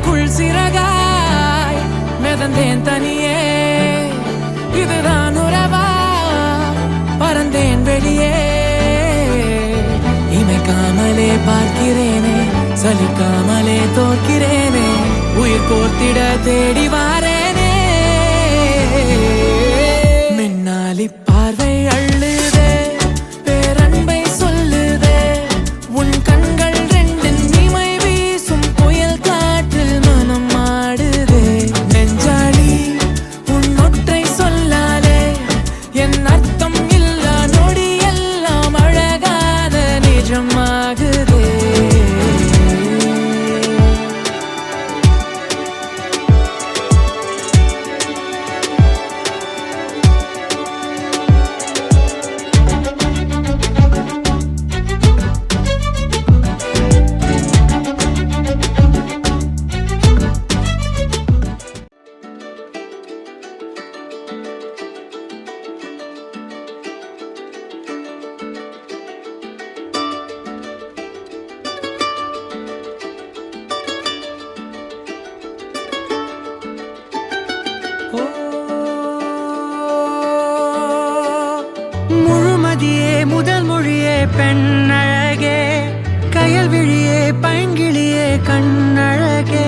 உள் சிறகாய் மிதந்தேன் தனியே. இதுதான் உறவா பறந்தேன் வெளியே. இமைக்காமலே பார்க்கிறேனே, சலிக்காமலே தோற்கிறேனே, உயிர் கோர்த்திட தேடி வாரேனே. மின்னாலி பார்வை அள்ளுதே, பேரன்பை சொல்லுதே, உன் கண்கள் ரெண்டின் இமை வீசும் புயல் காற்றில் மனம் ஆடுதே. நெஞ்சாடி உன் ஒற்றை சொல்லாலே என் அர்த்தம் இல்லா நொடி எல்லாம் அழகான நிஜமாகுதே. முழுமதியே முதல் மொழியே பெண்ணழகே, கயல் விழியே பைங்கிழியே கண்ணழகே,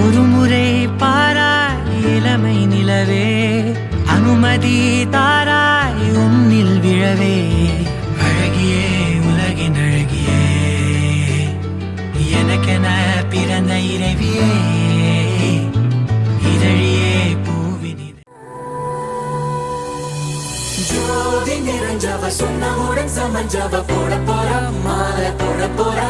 ஒரு முறை பாராய் இளமை நிலவே, அனுமதி தாராய் உன்னில் விழவே. அழகியே உலகின் அழகியே, எனக்கென பிறந்த இறைவியே, இதழியே ஜோதி நிறைஞ்சவ சொன்னவுடன் சமஞ்சவ போட போறா, மாலை போட போறா.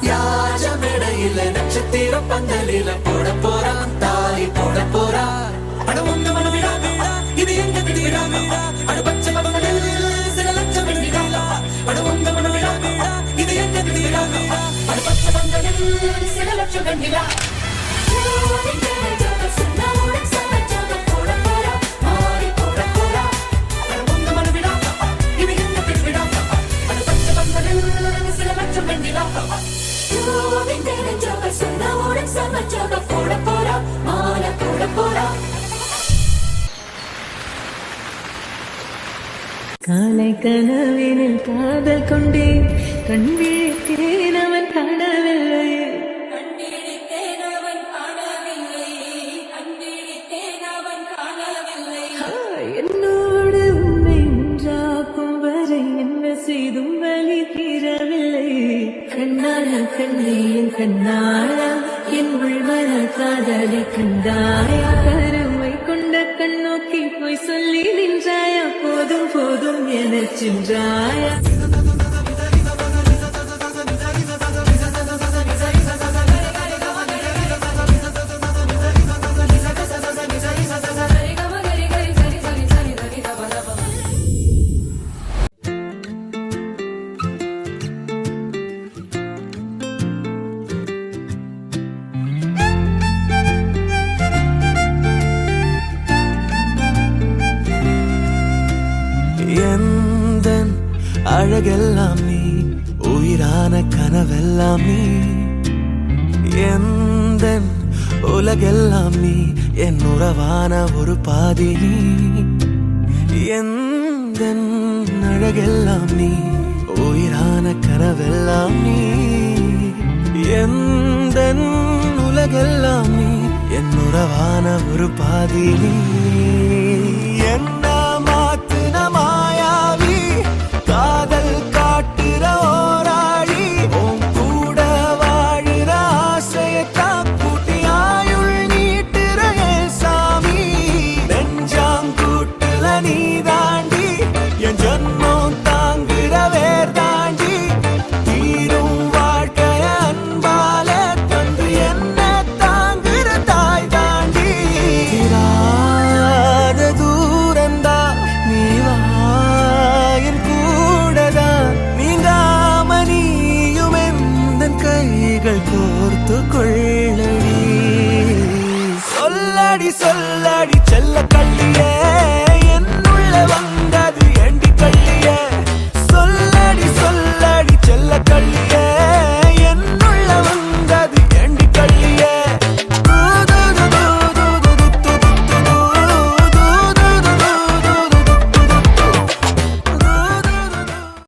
யாஜ மேடையில நட்சத்திர பந்தலில போட போறா, தாலி போட போறா. அட உங்க மனவிடா இது எங்க விடா, அட பச்சை பவனில் சில லட்சம் விடா. அட உங்க மனவிடா இது எங்க விடா, அட பச்சை பவனில் சில லட்சம் விடா. ஜோதி நிறைஞ்சவ சொன்னவுடன் சமஞ்சவ போட போறா, மாலை போட போறா. காலை கனவினில் காதல் கொண்டேன், கண் விழித்தேன் அவன் காணவில்லை. என்னோடு உண்மை ஒன்றாக்கும் வரை என்ன செய்தும் வழி தீரவில்லை. கண்ணான கண்ணையும் கண்ணாயா, என் உள்மன காதலை கண்டாயா, கருமை கொண்ட கண்ணோக்கி போய் சொல்லி நின்றாயா, போதும் போதும் என சென்றாயா. அழகெல்லாம் நீ, உயிரான கனவெல்லாம் நீ, எந்த உலகெல்லாம் நீ, என் உறவான ஒரு பாதி நீ. எந்த அழகெல்லாம் நீ, உயிரான கனவெல்லாம் நீ, எந்த உலகெல்லாம் நீ, என் உறவான ஒரு பாதி நீ. என்ன மாத்துன மாயாவி, காதல் காட்டுற ஓராளி, உன் கூட வாழுற ஆசையத்தா கூட்டி ஆயுள் நீட்டுற சாமி. நெஞ்சாங்கூட்டுல நீ தாண்டி, என் ஜன்மம் தாங்குற வேர் தாண்டி, தீரும் வாழ்க்கைய அன்பால தந்து என்ன தாங்குற தாய் தாண்டி. தூரந்தா நீ வா என் கூடதா, நீங்காம நீயும் எந்த கைகள் கோர்த்து கொள்ளடி. சொல்லடி சொல்லடி செல்ல கள்ளியே, என்னுள்ள